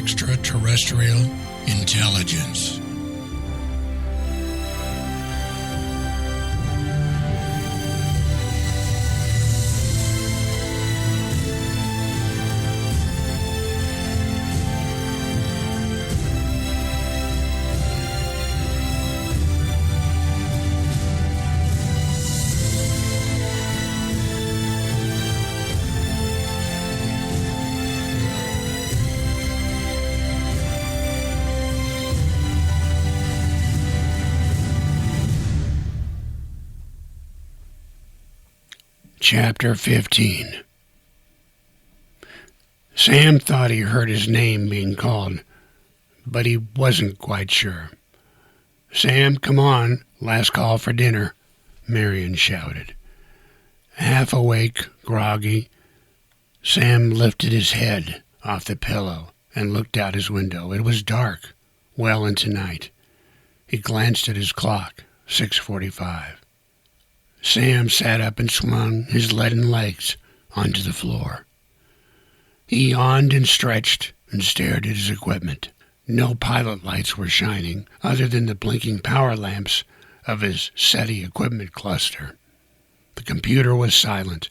Extraterrestrial Intelligence. Chapter 15. Sam thought he heard his name being called, but he wasn't quite sure. "Sam, come on, last call for dinner," Marion shouted. Half awake, groggy, Sam lifted his head off the pillow and looked out his window. It was dark, well into night. He glanced at his clock, 6:45. Sam sat up and swung his leaden legs onto the floor. He yawned and stretched and stared at his equipment. No pilot lights were shining, other than the blinking power lamps of his SETI equipment cluster. The computer was silent.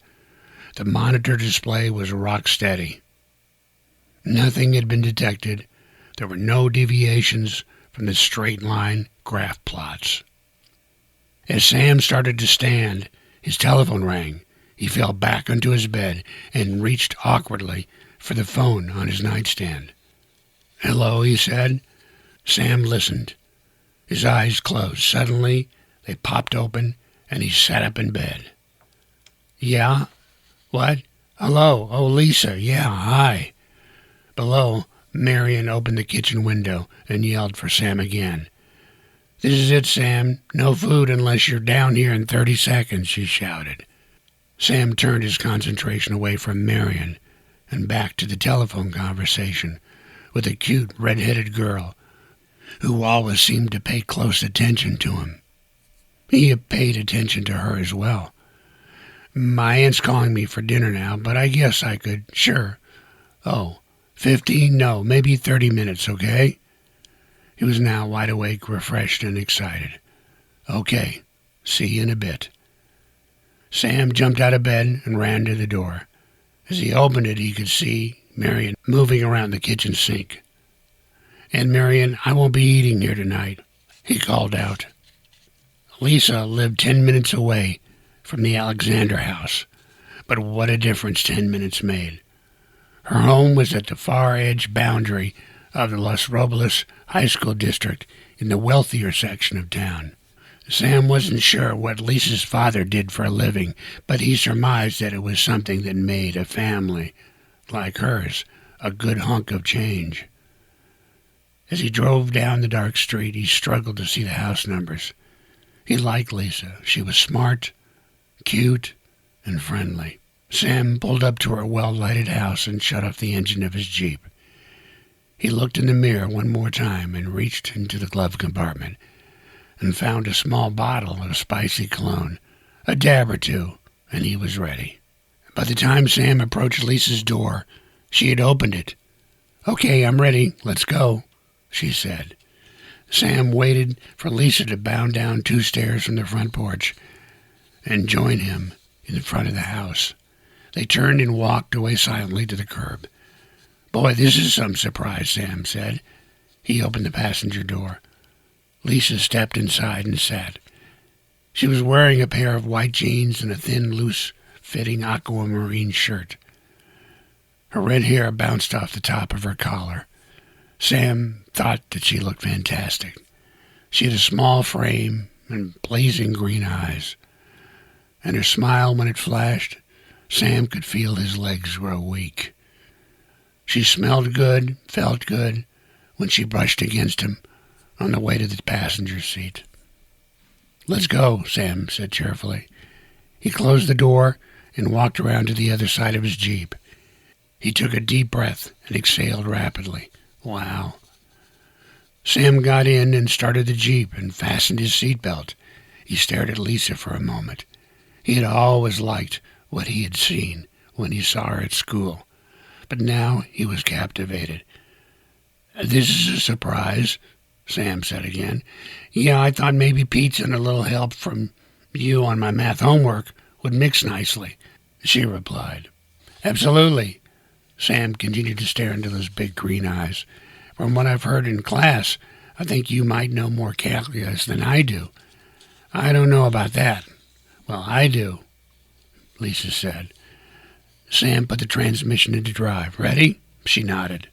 The monitor display was rock steady. Nothing had been detected. There were no deviations from the straight-line graph plots. As Sam started to stand, his telephone rang. He fell back onto his bed and reached awkwardly for the phone on his nightstand. "Hello," he said. Sam listened. His eyes closed. Suddenly, they popped open, and he sat up in bed. "Yeah? What? Hello? Oh, Lisa. Yeah, hi." Below, Marion opened the kitchen window and yelled for Sam again. "This is it, Sam. No food unless you're down here in 30 seconds, she shouted. Sam turned his concentration away from Marion and back to the telephone conversation with a cute, red-headed girl who always seemed to pay close attention to him. He had paid attention to her as well. "My aunt's calling me for dinner now, but I guess I could. Sure. Oh, 15? No, maybe 30 minutes, okay?" He was now wide awake, refreshed, and excited. "Okay, see you in a bit." Sam jumped out of bed and ran to the door. As he opened it, he could see Marion moving around the kitchen sink. "Aunt Marion, I won't be eating here tonight," he called out. Lisa lived 10 minutes away from the Alexander house, but what a difference 10 minutes made. Her home was at the far edge boundary of the Los Robles High School district in the wealthier section of town. Sam wasn't sure what Lisa's father did for a living, but he surmised that it was something that made a family like hers a good hunk of change. As he drove down the dark street, he struggled to see the house numbers. He liked Lisa. She was smart, cute, and friendly. Sam pulled up to her well-lighted house and shut off the engine of his Jeep. He looked in the mirror one more time and reached into the glove compartment and found a small bottle of spicy cologne, a dab or two, and he was ready. By the time Sam approached Lisa's door, she had opened it. "Okay, I'm ready. Let's go," she said. Sam waited for Lisa to bound down 2 stairs from the front porch and join him in the front of the house. They turned and walked away silently to the curb. "Boy, this is some surprise," Sam said. He opened the passenger door. Lisa stepped inside and sat. She was wearing a pair of white jeans and a thin, loose-fitting aquamarine shirt. Her red hair bounced off the top of her collar. Sam thought that she looked fantastic. She had a small frame and blazing green eyes, and her smile, when it flashed, Sam could feel his legs grow weak. She smelled good, felt good, when she brushed against him on the way to the passenger seat. "Let's go," Sam said cheerfully. He closed the door and walked around to the other side of his Jeep. He took a deep breath and exhaled rapidly. Wow. Sam got in and started the Jeep and fastened his seatbelt. He stared at Lisa for a moment. He had always liked what he had seen when he saw her at school, but now he was captivated. This is a surprise, Sam said again. Yeah, I thought maybe pizza and a little help from you on my math homework would mix nicely, she replied. Absolutely. Sam continued to stare into those big green eyes. From what I've heard in class, I think you might know more calculus than I do. I don't know about that. Well, I do, Lisa said. Sam put the transmission into drive. Ready? She nodded.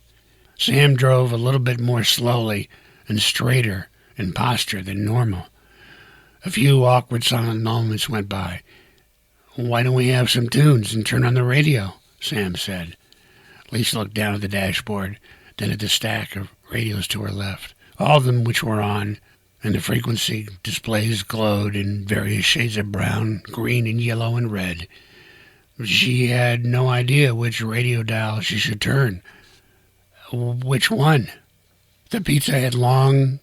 Sam drove a little bit more slowly and straighter in posture than normal. A few awkward silent moments went by. Why don't we have some tunes and turn on the radio? Sam said. Lisa looked down at the dashboard, then at the stack of radios to her left, all of them which were on, and the frequency displays glowed in various shades of brown, green, and yellow and red. She had no idea which radio dial she should turn. Which one? The pizza had long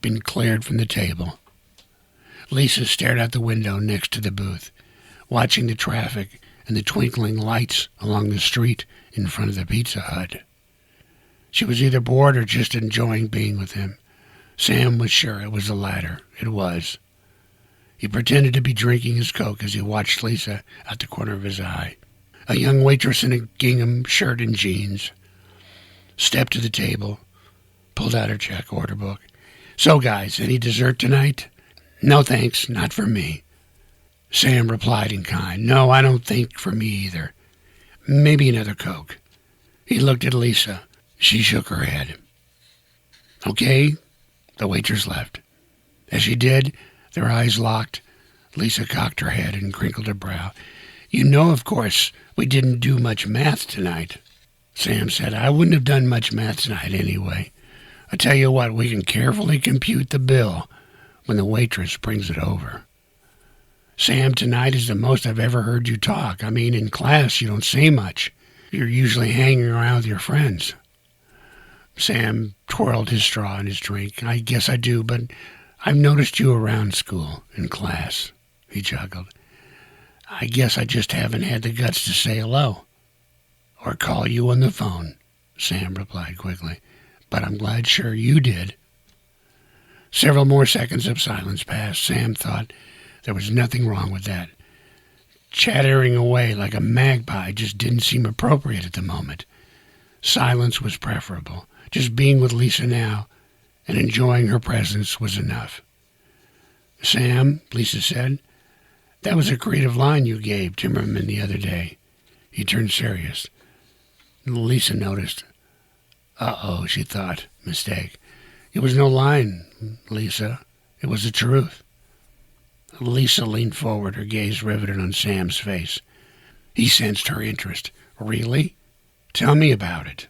been cleared from the table. Lisa stared out the window next to the booth, watching the traffic and the twinkling lights along the street in front of the Pizza Hut. She was either bored or just enjoying being with him. Sam was sure it was the latter. It was. He pretended to be drinking his Coke as he watched Lisa out the corner of his eye. A young waitress in a gingham shirt and jeans stepped to the table, pulled out her check order book. So, guys, any dessert tonight? No, thanks, not for me. Sam replied in kind. No, I don't think for me either. Maybe another Coke. He looked at Lisa. She shook her head. Okay, the waitress left. As she did, their eyes locked. Lisa cocked her head and crinkled her brow. You know, of course, we didn't do much math tonight. Sam said, I wouldn't have done much math tonight anyway. I tell you what, we can carefully compute the bill when the waitress brings it over. Sam, tonight is the most I've ever heard you talk. I mean, in class, you don't say much. You're usually hanging around with your friends. Sam twirled his straw in his drink. I guess I do, but I've noticed you around school, in class, he chuckled. I guess I just haven't had the guts to say hello. Or call you on the phone, Sam replied quickly. But I'm glad sure you did. Several more seconds of silence passed. Sam thought there was nothing wrong with that. Chattering away like a magpie just didn't seem appropriate at the moment. Silence was preferable. Just being with Lisa now and enjoying her presence was enough. Sam, Lisa said, that was a creative line you gave Timmerman the other day. He turned serious. Lisa noticed. Uh-oh, she thought. Mistake. It was no line, Lisa. It was the truth. Lisa leaned forward, her gaze riveted on Sam's face. He sensed her interest. Really? Tell me about it.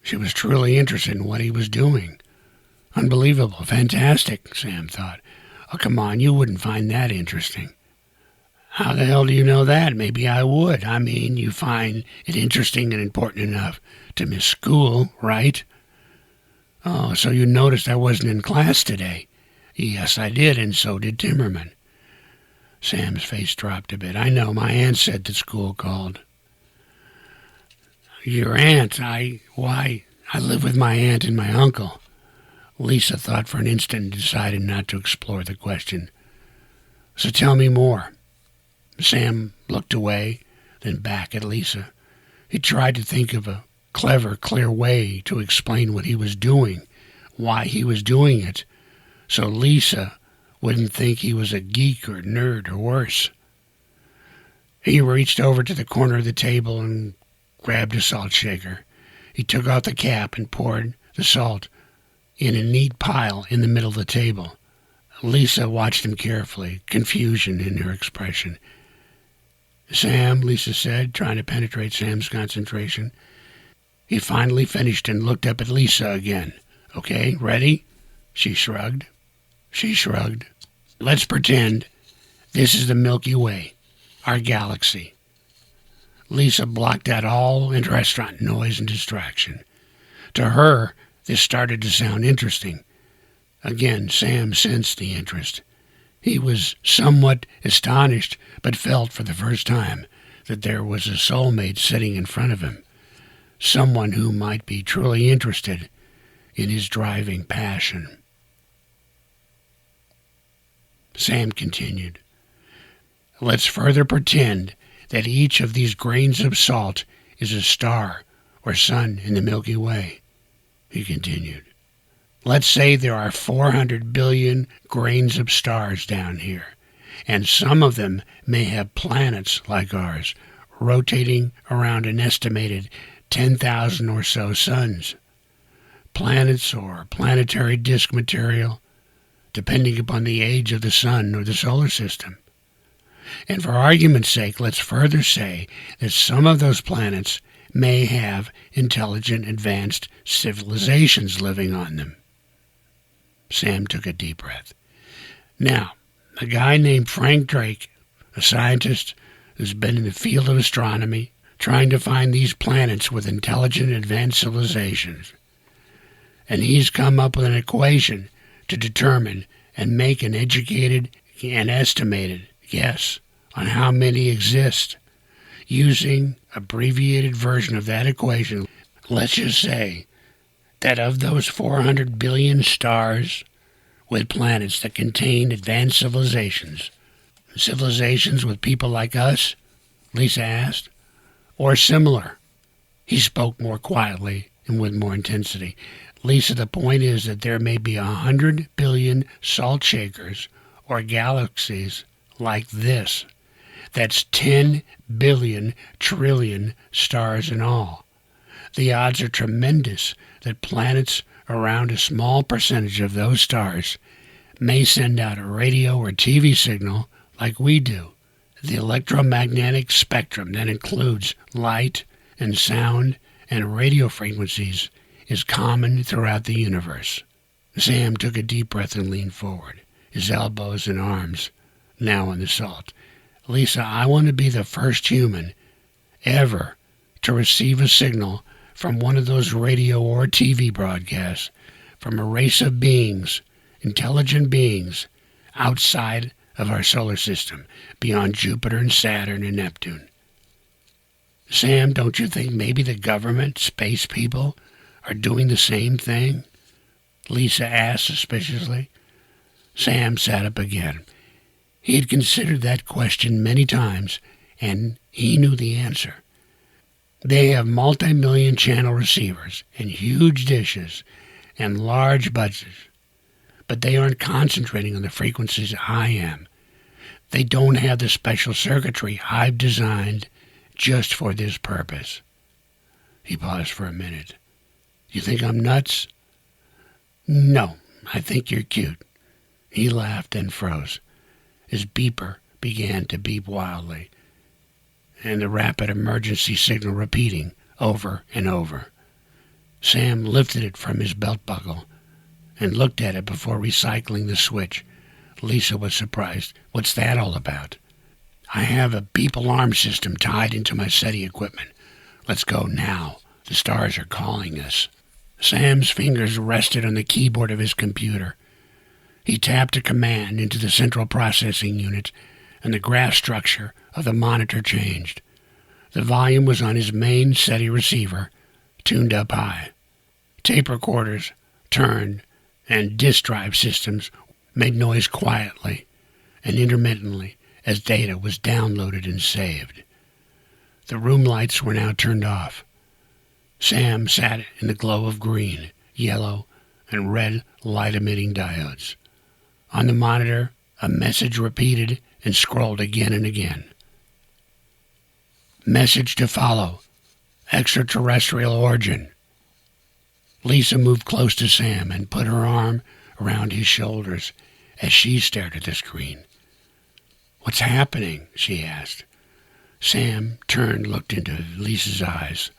She was truly interested in what he was doing. Unbelievable. Fantastic, Sam thought. Oh, come on, you wouldn't find that interesting. How the hell do you know that? Maybe I would. I mean, you find it interesting and important enough to miss school, right? Oh, so you noticed I wasn't in class today. Yes, I did, and so did Timmerman. Sam's face dropped a bit. I know, my aunt said that school called. Your aunt? Why, I live with my aunt and my uncle. Lisa thought for an instant and decided not to explore the question. So tell me more. Sam looked away, then back at Lisa. He tried to think of a clever, clear way to explain what he was doing, why he was doing it, so Lisa wouldn't think he was a geek or nerd or worse. He reached over to the corner of the table and grabbed a salt shaker. He took out the cap and poured the salt in a neat pile in the middle of the table. Lisa watched him carefully, confusion in her expression. Sam, Lisa said, trying to penetrate Sam's concentration. He finally finished and looked up at Lisa again. Okay, ready? She shrugged. She shrugged. Let's pretend this is the Milky Way, our galaxy. Lisa blocked out all in-restaurant noise and distraction. To her, this started to sound interesting. Again, Sam sensed the interest. He was somewhat astonished, but felt for the first time that there was a soulmate sitting in front of him, someone who might be truly interested in his driving passion. Sam continued, "Let's further pretend that each of these grains of salt is a star or sun in the Milky Way," he continued. "Let's say there are 400 billion grains of stars down here, and some of them may have planets like ours, rotating around an estimated 10,000 or so suns. Planets or planetary disk material, depending upon the age of the sun or the solar system. And for argument's sake, let's further say that some of those planets may have intelligent, advanced civilizations living on them." Sam took a deep breath. "Now, a guy named Frank Drake, a scientist who's been in the field of astronomy, trying to find these planets with intelligent, advanced civilizations. And he's come up with an equation to determine and make an educated and estimated guess on how many exist. Using abbreviated version of that equation, let's just say that of those 400 billion stars with planets that contain advanced civilizations with people like us?" Lisa asked. "Or similar?" He spoke more quietly and with more intensity. "Lisa, the point is that there may be 100 billion salt shakers or galaxies like this. That's 10 billion trillion stars in all. The odds are tremendous that planets around a small percentage of those stars may send out a radio or TV signal like we do. The electromagnetic spectrum that includes light and sound and radio frequencies is common throughout the universe." Sam took a deep breath and leaned forward, his elbows and arms now on the salt. "Lisa, I want to be the first human ever to receive a signal from one of those radio or TV broadcasts from a race of beings, intelligent beings, outside of our solar system, beyond Jupiter and Saturn and Neptune. Sam, don't you think maybe the government, space people, are doing the same thing?" Lisa asked suspiciously. Sam sat up again. He had considered that question many times, and he knew the answer. They have multi-million channel receivers and huge dishes and large budgets, but they aren't concentrating on the frequencies I am. They don't have the special circuitry I've designed just for this purpose." He paused for a minute. "You think I'm nuts?" "No, I think you're cute." He laughed and froze. His beeper began to beep wildly, and the rapid emergency signal repeating over and over. Sam lifted it from his belt buckle and looked at it before recycling the switch. Lisa was surprised. "What's that all about?" "I have a beep alarm system tied into my SETI equipment. Let's go now. The stars are calling us." Sam's fingers rested on the keyboard of his computer. He tapped a command into the central processing unit, and the graph structure of the monitor changed. The volume was on his main SETI receiver, tuned up high. Tape recorders turned, and disk drive systems made noise quietly and intermittently as data was downloaded and saved. The room lights were now turned off. Sam sat in the glow of green, yellow, and red light-emitting diodes. On the monitor, a message repeated and scrolled again and again. "Message to follow. Extraterrestrial origin." Lisa moved close to Sam and put her arm around his shoulders as she stared at the screen. "What's happening?" she asked. Sam turned, looked into Lisa's eyes.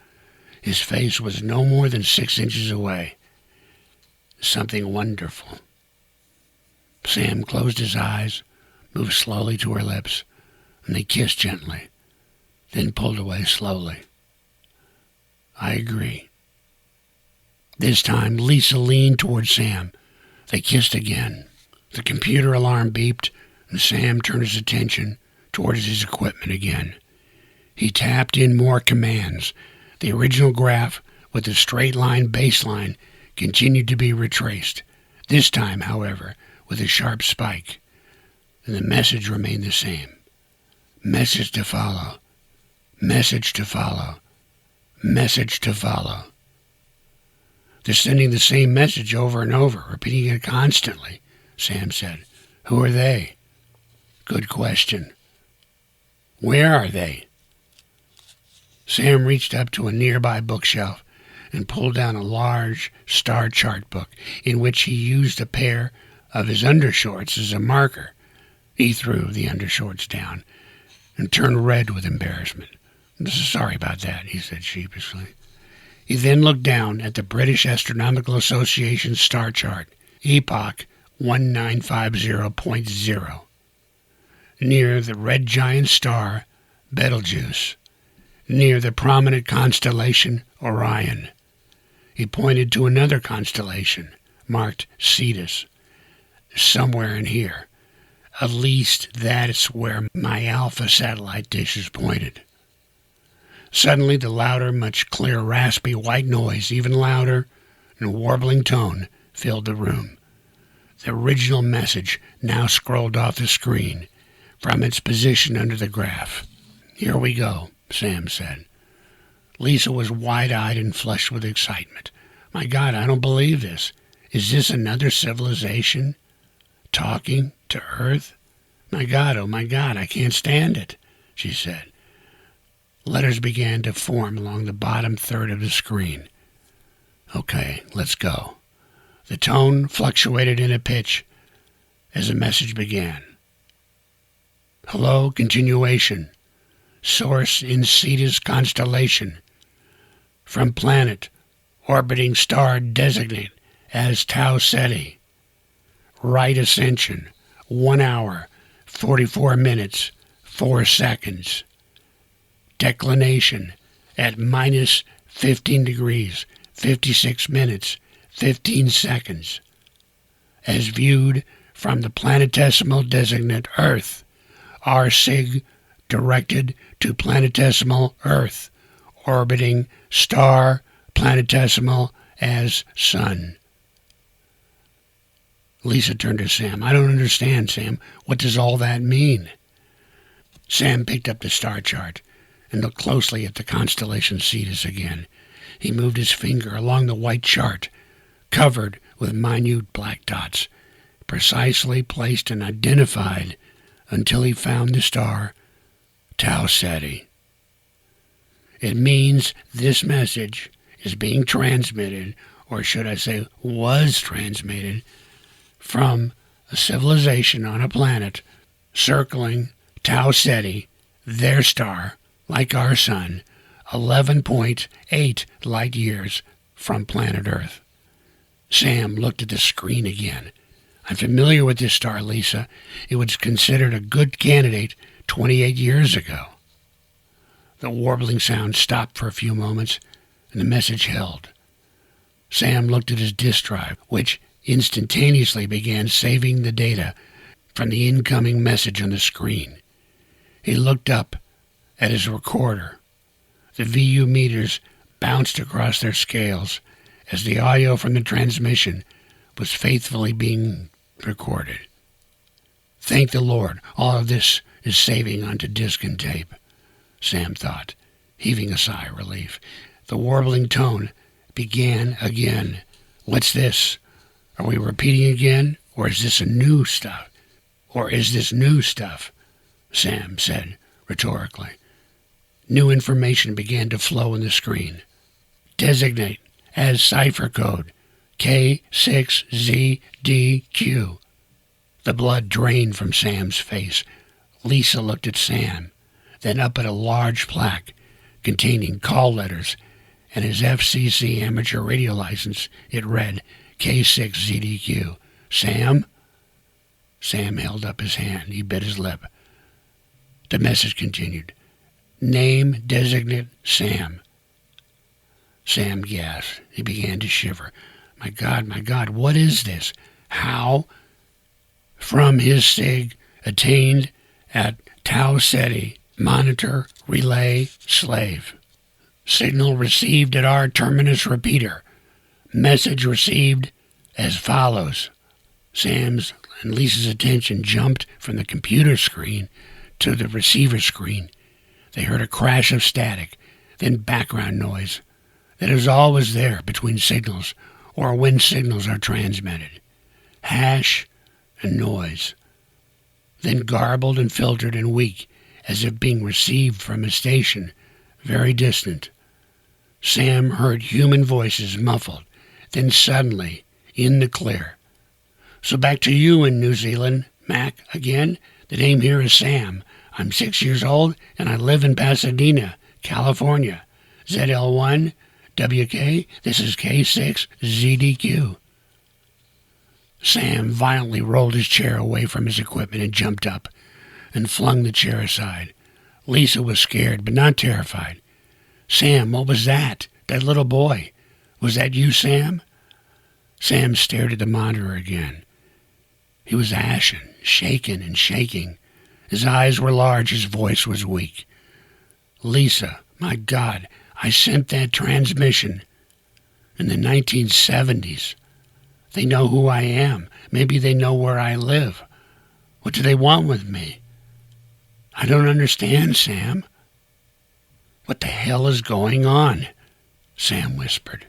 His face was no more than 6 inches away. "Something wonderful." Sam closed his eyes, moved slowly to her lips, and they kissed gently, then pulled away slowly. "I agree." This time, Lisa leaned toward Sam. They kissed again. The computer alarm beeped, and Sam turned his attention towards his equipment again. He tapped in more commands. The original graph with the straight line baseline continued to be retraced, this time, however, with a sharp spike, and the message remained the same. Message to follow. Message to follow. Message to follow. They're sending the same message over and over, repeating it constantly, Sam said. Who are they? Good question. Where are they? Sam reached up to a nearby bookshelf and pulled down a large star chart book in which he used a pair of his undershorts as a marker. He threw the undershorts down and turned red with embarrassment. Sorry about that, he said sheepishly. He then looked down at the British Astronomical Association star chart, Epoch 1950.0, near the red giant star Betelgeuse, near the prominent constellation Orion. He pointed to another constellation, marked Cetus, somewhere in here. At least that's where my Alpha satellite dish is pointed. Suddenly the louder, much clearer, raspy white noise, even louder, and warbling tone, filled the room. The original message now scrolled off the screen from its position under the graph. Here we go, Sam said. Lisa was wide-eyed and flushed with excitement. My God, I don't believe this. Is this another civilization talking to Earth? My God, oh my God, I can't stand it, she said. Letters began to form along the bottom third of the screen. Okay, let's go. The tone fluctuated in a pitch as the message began. Hello, continuation. Source in Cetus constellation. From planet, orbiting star designate as Tau Ceti. Right ascension, 1 hour, 44 minutes, 4 seconds. Declination at minus 15 degrees, 56 minutes, 15 seconds. As viewed from the planetesimal designate Earth, R-Sig directed to planetesimal Earth, orbiting star planetesimal as Sun. Lisa turned to Sam. I don't understand, Sam. What does all that mean? Sam picked up the star chart and looked closely at the constellation Cetus again. He moved his finger along the white chart, covered with minute black dots, precisely placed and identified until he found the star Tau Ceti. It means this message is being transmitted, or should I say was transmitted, from a civilization on a planet circling Tau Ceti, their star, like our sun, 11.8 light years from planet Earth. Sam looked at the screen again. I'm familiar with this star, Lisa. It was considered a good candidate 28 years ago. The warbling sound stopped for a few moments, and the message held. Sam looked at his disk drive, which instantaneously began saving the data from the incoming message on the screen. He looked up at his recorder. The VU meters bounced across their scales as the audio from the transmission was faithfully being recorded. Thank the Lord, all of this is saving onto disc and tape, Sam thought, heaving a sigh of relief. The warbling tone began again. What's this? Are we repeating again? Or is this new stuff? Sam said rhetorically. New information began to flow on the screen. Designate as cipher code K6ZDQ. The blood drained from Sam's face. Lisa looked at Sam, then up at a large plaque containing call letters and his FCC amateur radio license. It read K6ZDQ. Sam? Sam held up his hand. He bit his lip. The message continued. Name designate Sam. Sam gasped. He began to shiver. My God, what is this? How? From his SIG attained at Tau Ceti, monitor, relay, slave. Signal received at our terminus repeater. Message received as follows. Sam's and Lisa's attention jumped from the computer screen to the receiver screen. They heard a crash of static, then background noise that is always there between signals or when signals are transmitted. Hash and noise. Then garbled and filtered and weak, as if being received from a station very distant. Sam heard human voices muffled, then suddenly in the clear. So back to you in New Zealand, Mac, again. The name here is Sam. I'm 6 years old, and I live in Pasadena, California. ZL1, WK, this is K6, ZDQ. Sam violently rolled his chair away from his equipment and jumped up and flung the chair aside. Lisa was scared, but not terrified. Sam, what was that? That little boy. Was that you, Sam? Sam stared at the monitor again. He was ashen, shaken and shaking. His eyes were large, his voice was weak. Lisa, my God, I sent that transmission in the 1970s. They know who I am. Maybe they know where I live. What do they want with me? I don't understand, Sam. What the hell is going on? Sam whispered.